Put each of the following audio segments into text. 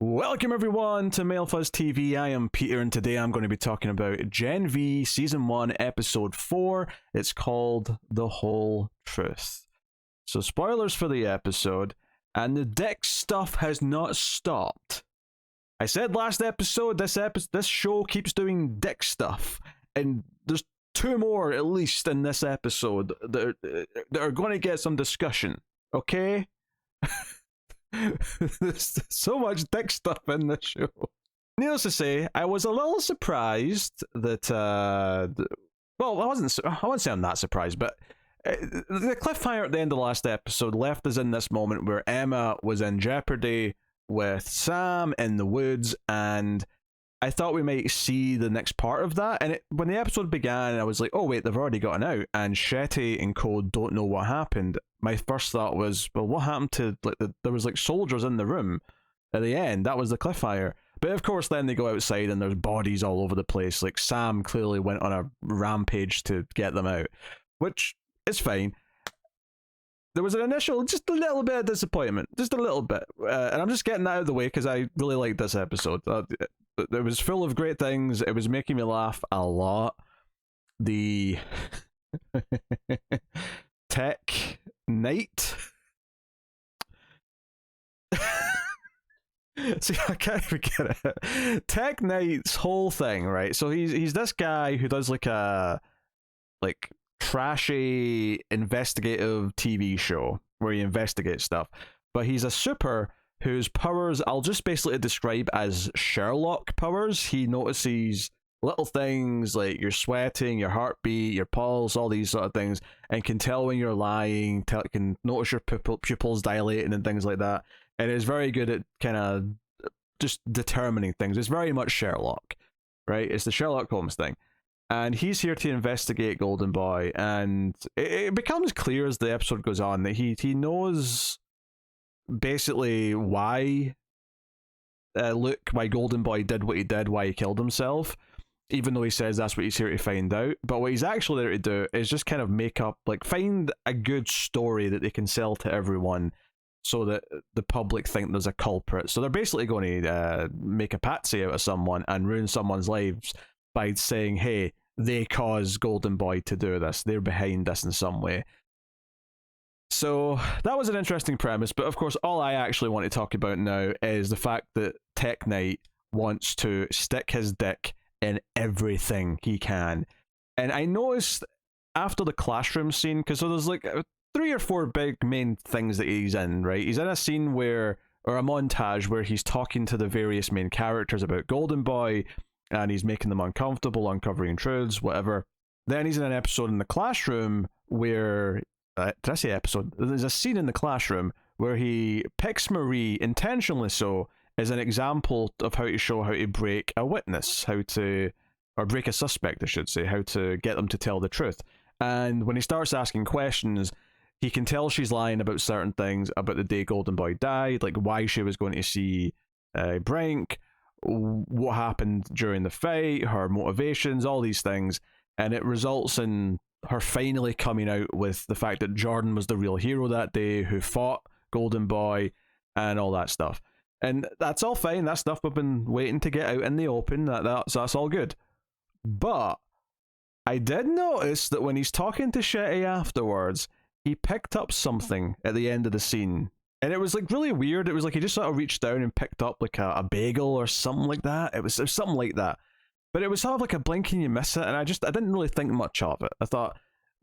Welcome everyone to MailFuzz TV. I am Peter and today I'm going to be talking about Gen V Season 1 Episode 4. It's called The Whole Truth. So spoilers for the episode, and the dick stuff has not stopped. I said last episode, this show keeps doing dick stuff, and there's two more at least in this episode that are going to get some discussion, okay? There's so much dick stuff in the show. Needless to say, I was a little surprised that, well, I wouldn't say I'm that surprised, but the cliffhanger at the end of the last episode left us in this moment where Emma was in jeopardy with Sam in the woods, and I thought we might see the next part of that. And when the episode began, I was like, oh wait, they've already gotten out, and Shetty and Co don't know what happened. My first thought was, well, what happened to, like, there was like soldiers in the room at the end. That was the cliffhanger. But of course then they go outside and there's bodies all over the place. Like, Sam clearly went on a rampage to get them out, which is fine. There was an initial, just a little bit of disappointment, just a little bit, and I'm just getting that out of the way because I really liked this episode. It was full of great things. It was making me laugh a lot. The Tech Knight. See, I can't even get it. Tech Knight's whole thing, right? So he's this guy who does like a trashy investigative TV show where he investigates stuff, but he's a super whose powers I'll just basically describe as Sherlock powers. He notices little things like your sweating, your heartbeat, your pulse, all these sort of things, and can tell when you're lying, can notice your pupils dilating and things like that, and is very good at kind of just determining things. It's very much Sherlock, right? It's the Sherlock Holmes thing. And he's here to investigate Golden Boy, and it becomes clear as the episode goes on that he knows basically why why Golden Boy did what he did, why he killed himself, even though he says that's what he's here to find out. But what he's actually there to do is just kind of make up, like, find a good story that they can sell to everyone so that the public think there's a culprit. So they're basically going to make a patsy out of someone and ruin someone's lives by saying, hey, they caused Golden Boy to do this, they're behind this in some way. So that was an interesting premise, but of course all I actually want to talk about now is the fact that Tech Knight wants to stick his dick in everything he can. And I noticed after the classroom scene, because so there's like 3 or 4 big main things that he's in, right? He's in a scene or a montage where he's talking to the various main characters about Golden Boy, and he's making them uncomfortable, uncovering truths, whatever. Then he's in an episode in the classroom where, did I say episode? There's a scene in the classroom where he picks Marie, intentionally so, as an example of how to show how to break a witness, or break a suspect, I should say, how to get them to tell the truth. And when he starts asking questions, he can tell she's lying about certain things, about the day Golden Boy died, like why she was going to see Brink, what happened during the fight, her motivations, all these things, and it results in her finally coming out with the fact that Jordan was the real hero that day, who fought Golden Boy, and all that stuff. And that's all fine. That's stuff we've been waiting to get out in the open. That's all good. But I did notice that when he's talking to Shetty afterwards, he picked up something at the end of the scene. And it was like really weird. It was like he just sort of reached down and picked up like a bagel or something like that. It was something like that. But it was sort of like a blink and you miss it, and I didn't really think much of it. I thought,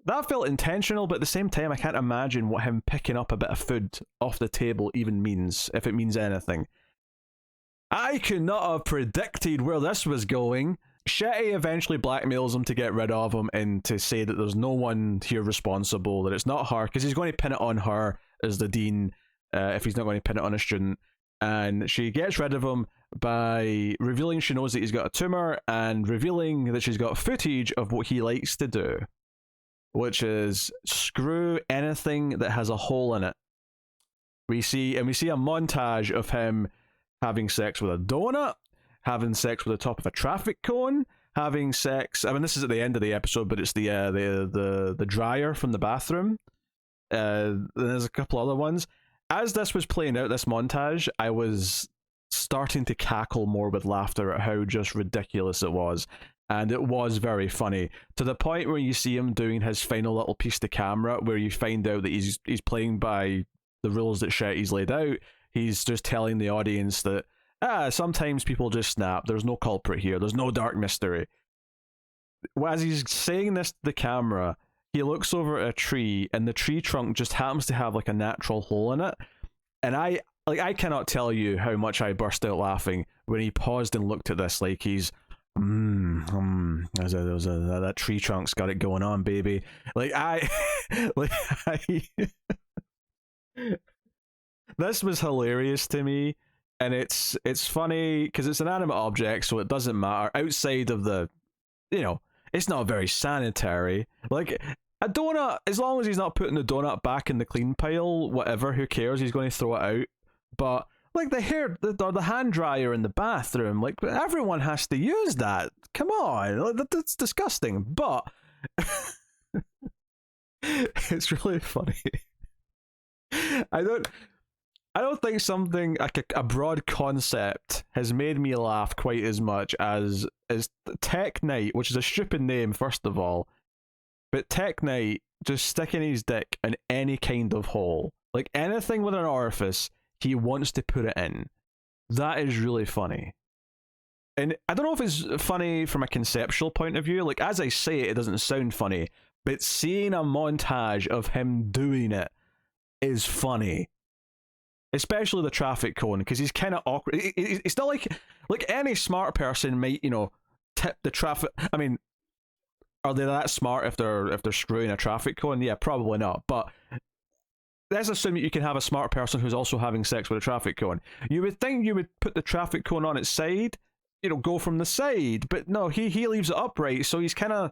that felt intentional, but at the same time, I can't imagine what him picking up a bit of food off the table even means, if it means anything. I could not have predicted where this was going. Shetty eventually blackmails him to get rid of him and to say that there's no one here responsible, that it's not her, because he's going to pin it on her as the dean, if he's not going to pin it on a student. And she gets rid of him by revealing she knows that he's got a tumor, and revealing that she's got footage of what he likes to do, which is screw anything that has a hole in it. We see a montage of him having sex with a donut, having sex with the top of a traffic cone, having sex. I mean, this is at the end of the episode, but it's the dryer from the bathroom. There's a couple other ones. As this was playing out, this montage, I was starting to cackle more with laughter at how just ridiculous it was. And it was very funny, to the point where you see him doing his final little piece to camera, where you find out that he's playing by the rules that Shetty's laid out. He's just telling the audience that, sometimes people just snap. There's no culprit here. There's no dark mystery. As he's saying this to the camera, he looks over at a tree, and the tree trunk just happens to have like a natural hole in it. And I cannot tell you how much I burst out laughing when he paused and looked at this, like he's, that tree trunk's got it going on, baby. This was hilarious to me, and it's funny because it's an animate object, so it doesn't matter outside of the, it's not very sanitary. Like a donut, as long as he's not putting the donut back in the clean pile, whatever, who cares? He's going to throw it out. But like the hand dryer in the bathroom, like everyone has to use that. Come on, that's disgusting. But it's really funny. I don't think something like a broad concept has made me laugh quite as much as Tech Knight, which is a stupid name, first of all. But Tech Knight just sticking his dick in any kind of hole, like anything with an orifice, he wants to put it in. That is really funny. And I don't know if it's funny from a conceptual point of view. Like, as I say it doesn't sound funny, but seeing a montage of him doing it is funny. Especially the traffic cone, because he's kind of awkward. It's not like any smart person might, tip the traffic. I mean, are they that smart if they're screwing a traffic cone? Yeah, probably not. But let's assume that you can have a smart person who's also having sex with a traffic cone. You would think you would put the traffic cone on its side, go from the side. But no, he leaves it upright, so he's kind of,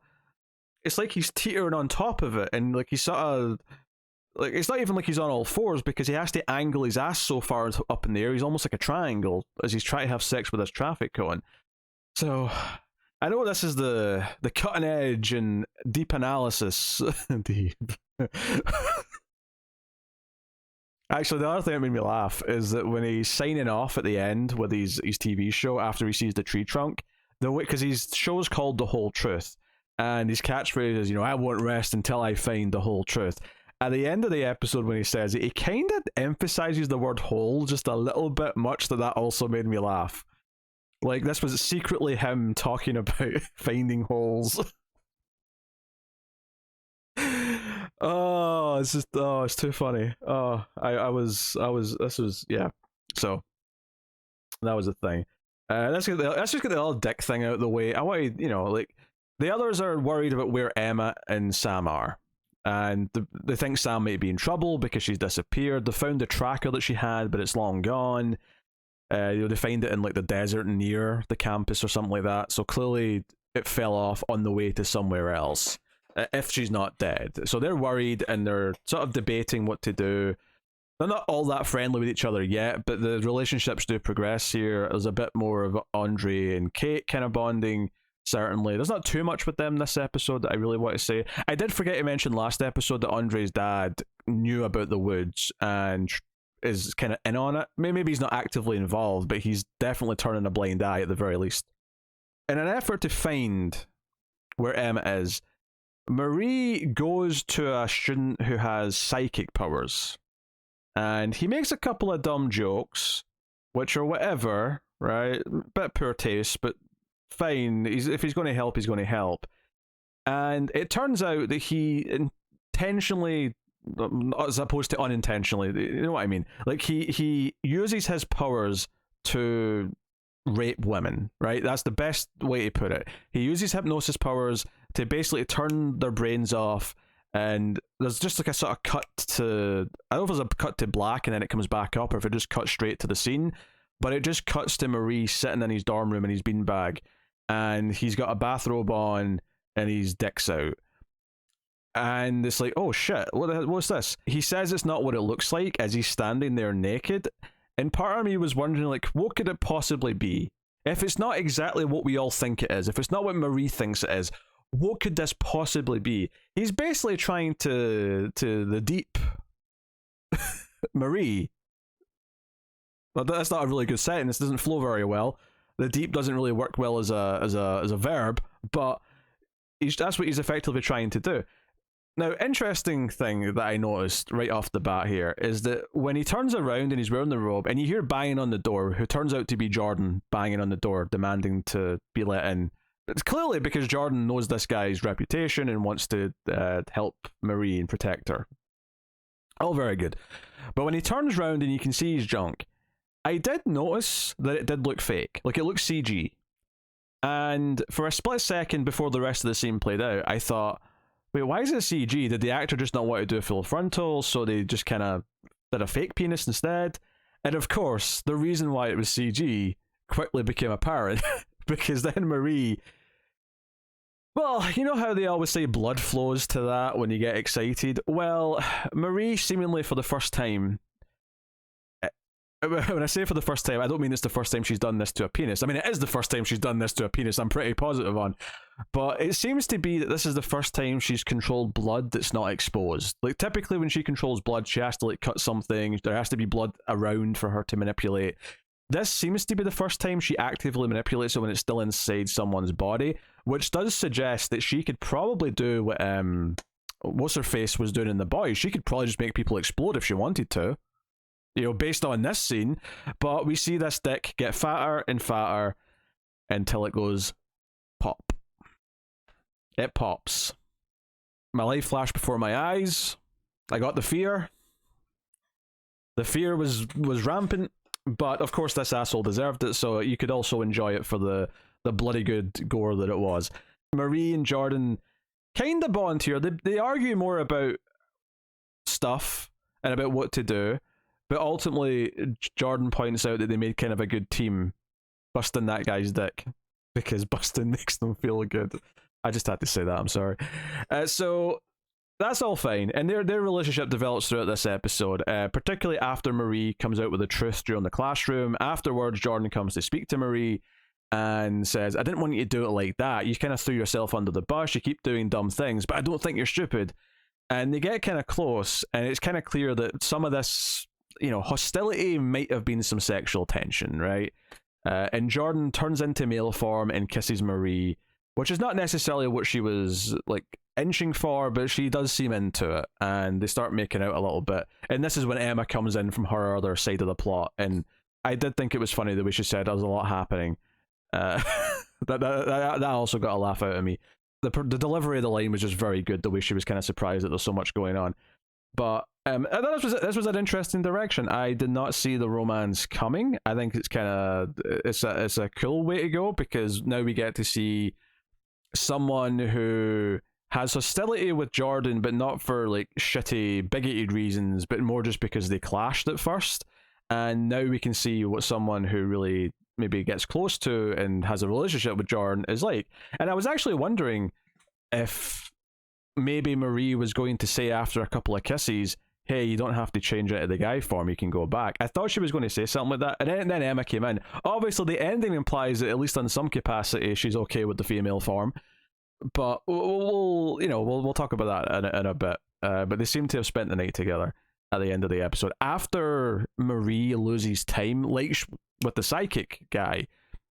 it's like he's teetering on top of it, and like he's sort of, like, it's not even like he's on all fours, because he has to angle his ass so far up in the air. He's almost like a triangle as he's trying to have sex with this traffic cone. So I know this is the cutting edge and deep analysis. Deep. Actually, the other thing that made me laugh is that when he's signing off at the end with his TV show after he sees the tree trunk, because his show's called The Whole Truth, and his catchphrase is, I won't rest until I find the whole truth. At the end of the episode, when he says it, he kind of emphasizes the word hole just a little bit much, that also made me laugh. Like, this was secretly him talking about finding holes. Oh, it's just, it's too funny. Oh, this was, yeah. So, that was the thing. Let's just get the little dick thing out of the way. I want to, like, the others are worried about where Emma and Sam are. And they think Sam might be in trouble because she's disappeared. They found the tracker that she had, but it's long gone. They find it in like the desert near the campus or something like that. So clearly it fell off on the way to somewhere else, if she's not dead. So they're worried, and they're sort of debating what to do. They're not all that friendly with each other yet, but the relationships do progress here. There's a bit more of Andre and Kate kind of bonding. Certainly. There's not too much with them this episode that I really want to say. I did forget to mention last episode that Andre's dad knew about the woods and is kind of in on it. Maybe he's not actively involved, but he's definitely turning a blind eye at the very least. In an effort to find where Emma is, Marie goes to a student who has psychic powers. And he makes a couple of dumb jokes, which are whatever, right? Bit poor taste, but fine. If he's going to help, he's going to help. And it turns out that he intentionally, as opposed to unintentionally, you know what I mean? Like, he uses his powers to rape women, right? That's the best way to put it. He uses hypnosis powers to basically turn their brains off, and there's just like a sort of cut to, I don't know if there's a cut to black and then it comes back up, or if it just cuts straight to the scene, but it just cuts to Marie sitting in his dorm room in his beanbag, and he's got a bathrobe on and his dick's out. And it's like, oh shit, what's this? He says it's not what it looks like as he's standing there naked. And part of me was wondering, like, what could it possibly be? If it's not exactly what we all think it is, if it's not what Marie thinks it is, what could this possibly be? He's basically trying to the deep Marie. But that's not a really good sentence. It doesn't flow very well. The deep doesn't really work well as a verb, but that's what he's effectively trying to do. Now, interesting thing that I noticed right off the bat here is that when he turns around and he's wearing the robe, and you hear banging on the door, who turns out to be Jordan banging on the door, demanding to be let in. It's clearly because Jordan knows this guy's reputation and wants to help Marie and protect her. All very good. But when he turns around and you can see his junk, I did notice that it did look fake. Like, it looks CG. And for a split second before the rest of the scene played out, I thought, wait, why is it CG? Did the actor just not want to do a full frontal, so they just kind of did a fake penis instead? And of course, the reason why it was CG quickly became apparent, because then Marie... Well, you know how they always say blood flows to that when you get excited? Well, Marie seemingly for the first time... When I say for the first time, I don't mean it's the first time she's done this to a penis. I mean, it is the first time she's done this to a penis, I'm pretty positive on. But it seems to be that this is the first time she's controlled blood that's not exposed. Like, typically when she controls blood, she has to, like, cut something. There has to be blood around for her to manipulate. This seems to be the first time she actively manipulates it when it's still inside someone's body, which does suggest that she could probably do what, what's-her-face was doing in The Boys. She could probably just make people explode if she wanted to. You know, based on this scene, but we see this dick get fatter and fatter until it goes pop. It pops. My life flashed before my eyes. I got the fear. The fear was rampant, but of course this asshole deserved it, so you could also enjoy it for the bloody good gore that it was. Marie and Jordan kind of bond here. They argue more about stuff and about what to do. But ultimately, Jordan points out that they made kind of a good team busting that guy's dick, because busting makes them feel good. I just had to say that, I'm sorry. So that's all fine. And their relationship develops throughout this episode, particularly after Marie comes out with the truth during the classroom. Afterwards, Jordan comes to speak to Marie and says, I didn't want you to do it like that. You kind of threw yourself under the bus. You keep doing dumb things, but I don't think you're stupid. And they get kind of close, and it's kind of clear that some of this... you know, hostility might have been some sexual tension, right? And Jordan turns into male form and kisses Marie, which is not necessarily what she was, like, inching for, but she does seem into it, and they start making out a little bit. And this is when Emma comes in from her other side of the plot, and I did think it was funny the way she said there was a lot happening. That also got a laugh out of me. The delivery of the line was just very good, the way she was kind of surprised that there's so much going on. But this was an interesting direction. I did not see the romance coming. I think it's kind of it's a cool way to go, because now we get to see someone who has hostility with Jordan, but not for like shitty bigoted reasons, but more just because they clashed at first. And now we can see what someone who really maybe gets close to and has a relationship with Jordan is like. And I was actually wondering if maybe Marie was going to say after a couple of kisses, hey, you don't have to change into the guy form, you can go back. I thought she was going to say something like that, and then Emma came in. Obviously, the ending implies that at least in some capacity, she's okay with the female form. But we'll talk about that in a bit. But they seem to have spent the night together at the end of the episode. After Marie loses time, like with the psychic guy,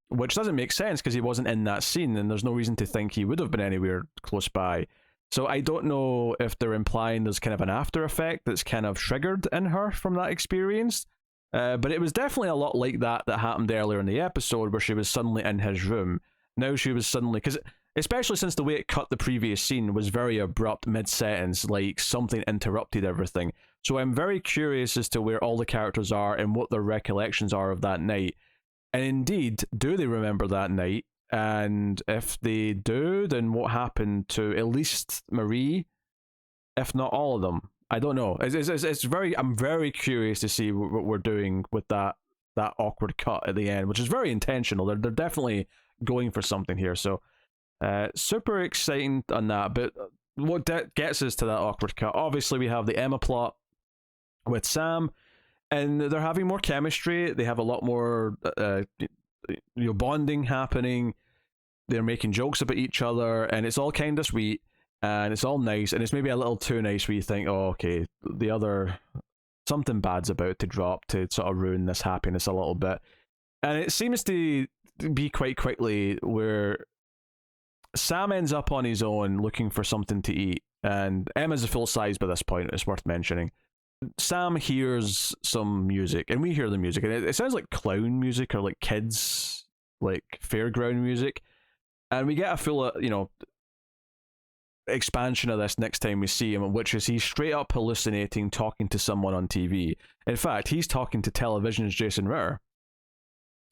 which doesn't make sense because he wasn't in that scene, and there's no reason to think he would have been anywhere close by. So I don't know if they're implying there's kind of an after effect that's kind of triggered in her from that experience. But it was definitely a lot like that happened earlier in the episode, where she was suddenly in his room. Now she was suddenly... because especially since the way it cut the previous scene was very abrupt mid-sentence, like something interrupted everything. So I'm very curious as to where all the characters are and what their recollections are of that night. And indeed, do they remember that night? And if they do, then what happened to at least Marie, if not all of them? I don't know. I'm very curious to see what we're doing with that awkward cut at the end, which is very intentional. They're definitely going for something here. So super exciting on that. But what gets us to that awkward cut? Obviously, we have the Emma plot with Sam, and they're having more chemistry. They have a lot more bonding happening. They're making jokes about each other, and it's all kind of sweet, and it's all nice, and it's maybe a little too nice where you think, oh, okay, the other something bad's about to drop to sort of ruin this happiness a little bit. And it seems to be quite quickly where Sam ends up on his own looking for something to eat, and Emma's a full size by this point, it's worth mentioning. Sam hears some music, and we hear the music, and it sounds like clown music or like kids, like fairground music. And we get a full, expansion of this next time we see him, which is he's straight up hallucinating, talking to someone on TV. In fact, he's talking to television's Jason Ritter,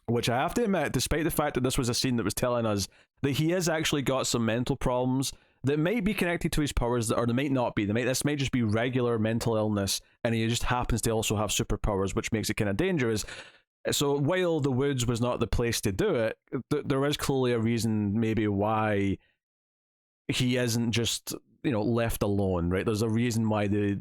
which I have to admit, despite the fact that this was a scene that was telling us that he has actually got some mental problems that might be connected to his powers, or they might not be. This might just be regular mental illness, and he just happens to also have superpowers, which makes it kind of dangerous. So while the woods was not the place to do it, there is clearly a reason maybe why he isn't just left alone, right? There's a reason why they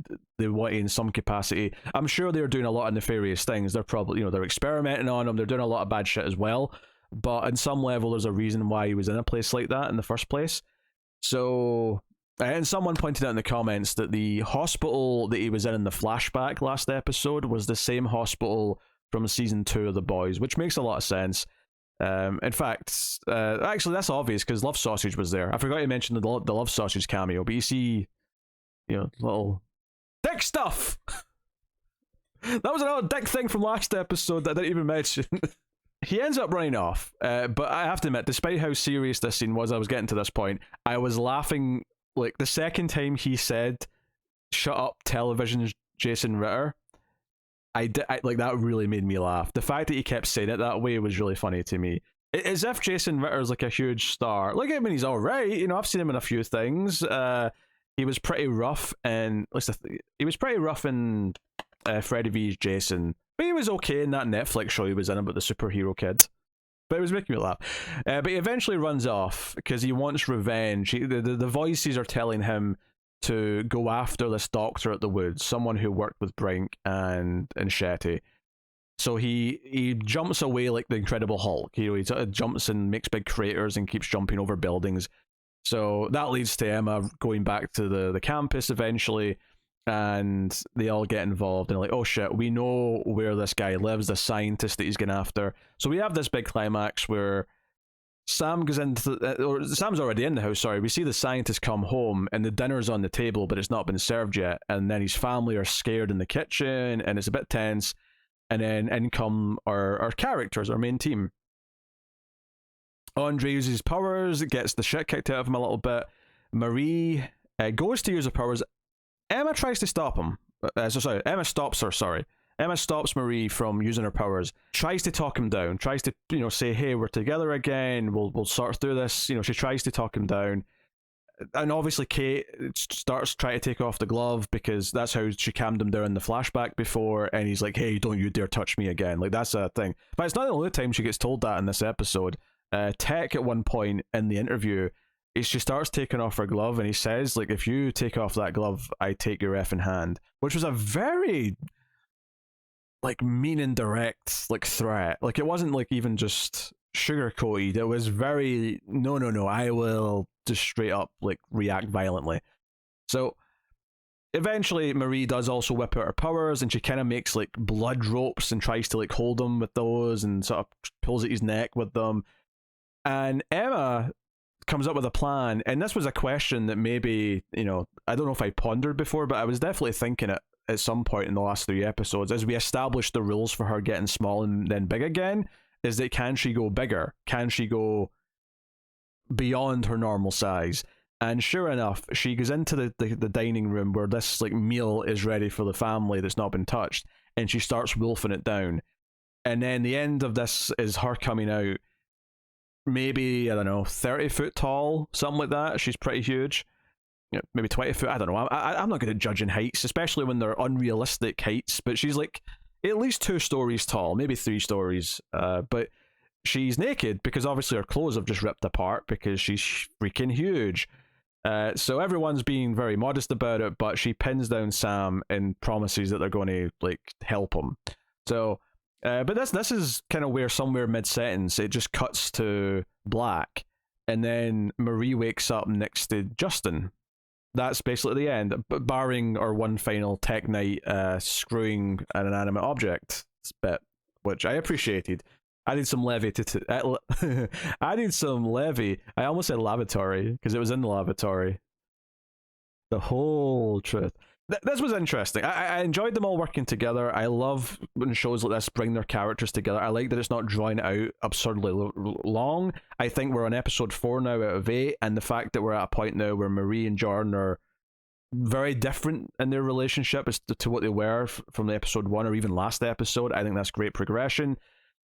want in some capacity. I'm sure they're doing a lot of nefarious things. They're probably they're experimenting on him. They're doing a lot of bad shit as well. But on some level, there's a reason why he was in a place like that in the first place. So, and someone pointed out in the comments that the hospital that he was in the flashback last episode was the same hospital from season 2 of The Boys, which makes a lot of sense. In fact, actually, that's obvious because Love Sausage was there. I forgot to mention the Love Sausage cameo, but you see, little dick stuff. That was another dick thing from last episode that I didn't even mention. He ends up running off, but I have to admit, despite how serious this scene was, I was getting to this point, I was laughing, like, the second time he said, "Shut up, television's Jason Ritter," like, that really made me laugh. The fact that he kept saying it that way was really funny to me. As if Jason Ritter's like a huge star. Like, I mean, he's alright, I've seen him in a few things. He was pretty rough, and he was pretty rough in Freddy vs. Jason, but he was okay in that Netflix show he was in about the superhero kid. But it was making me laugh. But he eventually runs off because he wants revenge. The voices are telling him to go after this doctor at the woods, someone who worked with Brink and Shetty. So he jumps away like the Incredible Hulk. He jumps and makes big craters and keeps jumping over buildings. So that leads to Emma going back to the campus eventually, and they all get involved and they're like, oh shit, we know where this guy lives, the scientist that he's going after. So we have this big climax where Sam goes into or Sam's already in the house, sorry. We see the scientist come home and the dinner's on the table, but it's not been served yet. And then his family are scared in the kitchen and it's a bit tense. And then in come our characters, our main team. Andre uses his powers, gets the shit kicked out of him a little bit. Marie goes to use her powers. Emma tries to stop him. Emma stops her, sorry. Emma stops Marie from using her powers, tries to talk him down, tries to, say, hey, we're together again, we'll sort through this. She tries to talk him down. And obviously Kate starts trying to take off the glove because that's how she calmed him down in the flashback before, and he's like, hey, don't you dare touch me again. Like, that's a thing. But it's not the only time she gets told that in this episode. Tech at one point in the interview, she starts taking off her glove and he says, like, if you take off that glove, I take your effing hand. Which was a very, like, mean and direct, like, threat. Like, it wasn't, like, even just sugar-coated. It was very, no, I will just straight up, like, react violently. So eventually Marie does also whip out her powers and she kind of makes, like, blood ropes and tries to, like, hold him with those and sort of pulls at his neck with them. And Emma comes up with a plan, and this was a question that maybe, I don't know if I pondered before, but I was definitely thinking it at some point in the last 3 episodes, as we established the rules for her getting small and then big again, is that can she go bigger? Can she go beyond her normal size? And sure enough, she goes into the dining room where this, like, meal is ready for the family that's not been touched, and she starts wolfing it down. And then the end of this is her coming out, maybe, I don't know, 30 foot tall, something like that. She's pretty huge. Maybe 20 foot, I don't know. I'm not good at judging heights, especially when they're unrealistic heights, but she's like at least 2 stories tall, maybe 3 stories. But she's naked because obviously her clothes have just ripped apart because she's freaking huge. So everyone's being very modest about it, but she pins down Sam and promises that they're going to, like, help him. So but this is kind of where somewhere mid-sentence it just cuts to black, and then Marie wakes up next to Justin, that's basically the end, barring our one final Tech Knight screwing an inanimate object bit, which I appreciated. I need some levy I need some levy. I almost said lavatory because it was in the lavatory. The whole truth. This was interesting. I enjoyed them all working together. I love when shows like this bring their characters together. I like that it's not drawn out absurdly long. I think we're on episode 4 now out of 8, and the fact that we're at a point now where Marie and Jordan are very different in their relationship as to what they were from the episode 1 or even last episode. I think that's great progression.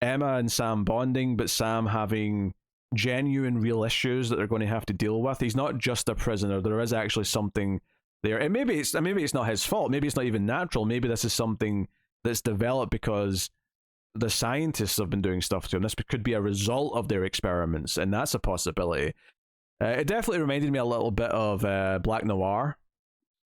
Emma and Sam bonding, but Sam having genuine real issues that they're going to have to deal with. He's not just a prisoner. There is actually something there, and maybe it's not his fault. Maybe it's not even natural. Maybe this is something that's developed because the scientists have been doing stuff to him. This could be a result of their experiments, and that's a possibility. It definitely reminded me a little bit of Black Noir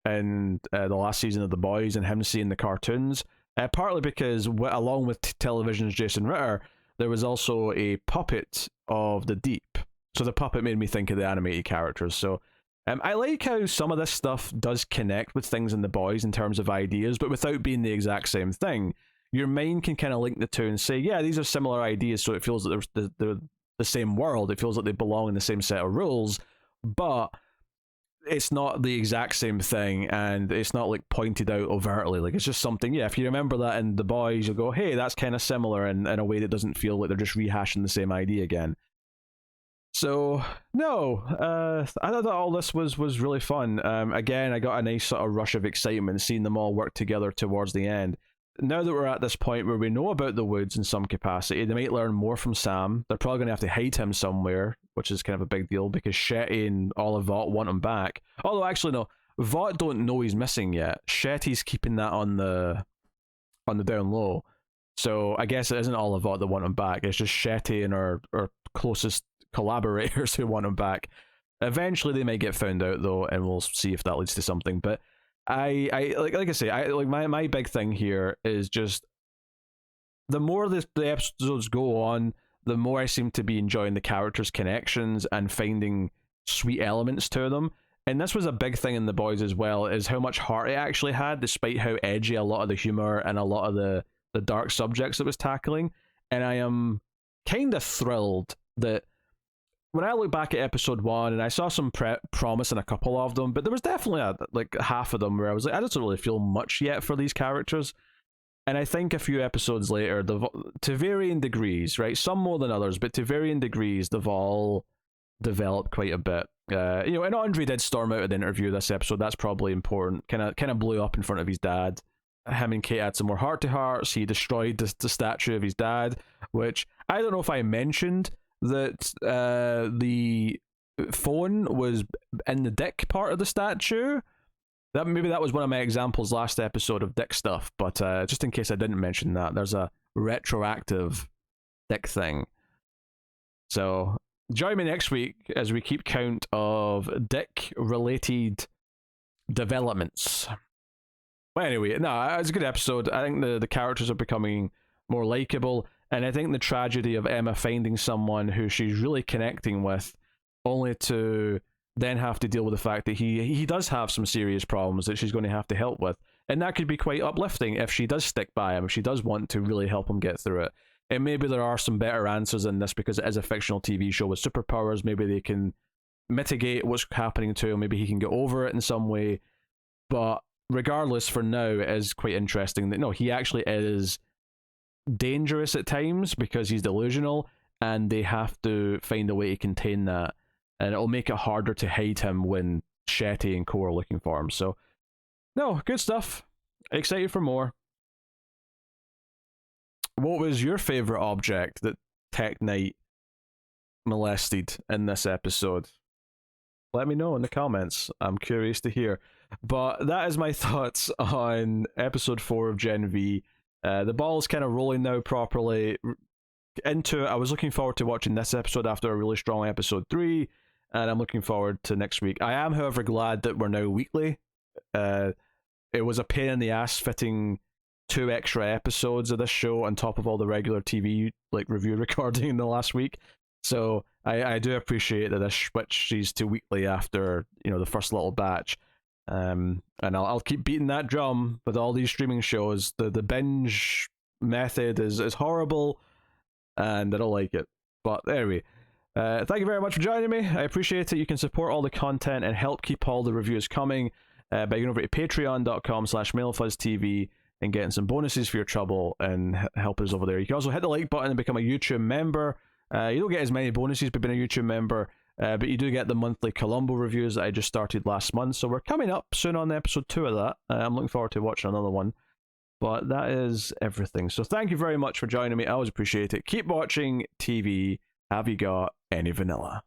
and the last season of The Boys, and him seeing the cartoons. Partly because, along with television's Jason Ritter, there was also a puppet of the Deep. So the puppet made me think of the animated characters. So I like how some of this stuff does connect with things in The Boys in terms of ideas, but without being the exact same thing. Your mind can kind of link the two and say, yeah, these are similar ideas, so it feels that they're the same world. It feels like they belong in the same set of rules, but it's not the exact same thing, and it's not like pointed out overtly. Like, it's just something, yeah, if you remember that in The Boys, you'll go, hey, that's kind of similar in a way that doesn't feel like they're just rehashing the same idea again. So, no, I thought that all this was really fun. Again, I got a nice sort of rush of excitement seeing them all work together towards the end. Now that we're at this point where we know about the Woods in some capacity, they might learn more from Sam. They're probably going to have to hide him somewhere, which is kind of a big deal because Shetty and Olive Vought want him back. Although, actually, no, Vought don't know he's missing yet. Shetty's keeping that on the down low. So I guess it isn't Olive Vought that want him back. It's just Shetty and our closest collaborators who want him back. Eventually, they might get found out though, and we'll see if that leads to something. But I like I say, my big thing here is just the more the episodes go on, the more I seem to be enjoying the characters' connections and finding sweet elements to them. And this was a big thing in The Boys as well, is how much heart it actually had, despite how edgy a lot of the humor and a lot of the dark subjects it was tackling. And I am kind of thrilled that when I look back at episode 1, and I saw some promise in a couple of them, but there was definitely like half of them where I was like, I just don't really feel much yet for these characters. And I think a few episodes later, to varying degrees, right, some more than others, but to varying degrees, they've all developed quite a bit. And Andre did storm out of the interview this episode. That's probably important. Kind of blew up in front of his dad. Him and Kate had some more heart-to-hearts. He destroyed the statue of his dad, which I don't know if I mentioned that the phone was in the dick part of the statue. Maybe that was one of my examples last episode of dick stuff, but just in case I didn't mention that, there's a retroactive dick thing. So join me next week as we keep count of dick-related developments. But anyway, no, it's a good episode. I think the characters are becoming more likable, and I think the tragedy of Emma finding someone who she's really connecting with, only to then have to deal with the fact that he does have some serious problems that she's going to have to help with. And that could be quite uplifting if she does stick by him, if she does want to really help him get through it. And maybe there are some better answers in this because it is a fictional TV show with superpowers. Maybe they can mitigate what's happening to him. Maybe he can get over it in some way. But regardless, for now, it is quite interesting that, no, he actually is dangerous at times because he's delusional, and they have to find a way to contain that, and it'll make it harder to hide him when Shetty and co are looking for him. So no, good stuff. Excited for more. What was your favorite object that Tech Knight molested in this episode? Let me know in the comments. I'm curious to hear. But that is my thoughts on episode 4 of Gen V. The ball's kind of rolling now properly into it. I was looking forward to watching this episode after a really strong episode 3, and I'm looking forward to next week. I am, however, glad that we're now weekly. It was a pain in the ass fitting 2 extra episodes of this show on top of all the regular TV like review recording in the last week. So I do appreciate that this switches to weekly after the first little batch. And I'll keep beating that drum with all these streaming shows. The binge method is horrible, and I don't like it. But anyway, thank you very much for joining me. I appreciate it. You can support all the content and help keep all the reviews coming by going over to patreon.com/MailFuzzTV and getting some bonuses for your trouble and help us over there. You can also hit the like button and become a YouTube member. You don't get as many bonuses by being a YouTube member, but you do get the monthly Columbo reviews that I just started last month. So we're coming up soon on episode 2 of that. I'm looking forward to watching another one. But that is everything. So thank you very much for joining me. I always appreciate it. Keep watching TV. Have you got any vanilla?